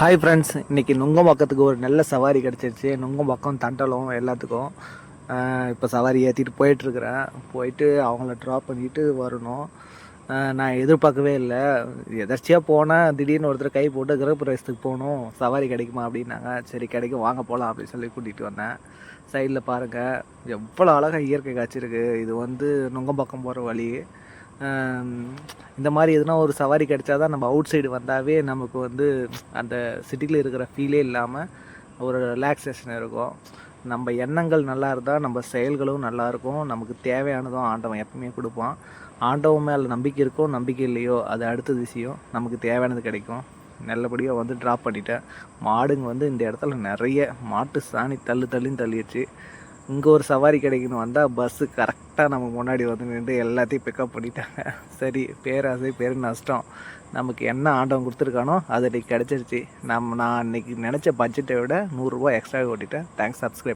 Hi friends, இன்றைக்கி நுங்கம்பாக்கத்துக்கு ஒரு நல்ல சவாரி கிடச்சிருச்சு. நுங்கம்பாக்கம் தண்டலம் எல்லாத்துக்கும் இப்போ சவாரி ஏற்றிட்டு போயிட்டுருக்குறேன். போயிட்டு அவங்கள ட்ராப் பண்ணிவிட்டு வரணும். நான் எதிர்பார்க்கவே இல்லை. எதர்ச்சியாக போனேன். திடீர்னு ஒருத்தர் கை போட்டு கிரகப்பிரவேசத்துக்கு போகணும், சவாரி கிடைக்குமா அப்படின்னாங்க. சரி கிடைக்கும், வாங்க போகலாம் அப்படின்னு சொல்லி கூட்டிகிட்டு வந்தேன். சைடில் பாருங்கள் எவ்வளோ அழகாக இயற்கை காட்சி இருக்குது. இது நுங்கம்பாக்கம் போகிற வழி. இந்த மாதிரி எதுனா ஒரு சவாரி கிடைச்சா தான் நம்ம அவுட் சைடு வந்தாவே நமக்கு அந்த சிட்டியில் இருக்கிற ஃபீலே இல்லாமல் ஒரு ரிலாக்ஸேஷன் இருக்கும். நம்ம எண்ணங்கள் நல்லா இருந்தால் நம்ம செயல்களும் நல்லாயிருக்கும். நமக்கு தேவையானதும் ஆண்டவன் எப்பவுமே கொடுப்பான். ஆண்டவன் மேலே நம்பிக்கை இருக்கோ நம்பிக்கை இல்லையோ அது அடுத்த விஷயம். நமக்கு தேவையானது கிடைக்கும். நல்லபடியாக ட்ராப் பண்ணிட்டேன். மாடுங்க இந்த இடத்துல நிறைய மாட்டு சாணி தள்ளின்னு தள்ளிடுச்சு. இங்கே ஒரு சவாரி கிடைக்கணும் வந்தால் பஸ்ஸு கரெக்டாக நமக்கு முன்னாடி நின்று எல்லாத்தையும் பிக்கப் பண்ணிட்டாங்க. சரி, பேராசை பெரு நஷ்டம். நமக்கு என்ன ஆண்டவன் கொடுத்துருக்கானோ அது இன்றைக்கி கிடச்சிருச்சு. நான் இன்றைக்கி நினச்ச பட்ஜெட்டை விட 100 ரூபா எக்ஸ்ட்ராவே ஓட்டிட்டேன். தேங்க்ஸ். சப்ஸ்கிரைப்.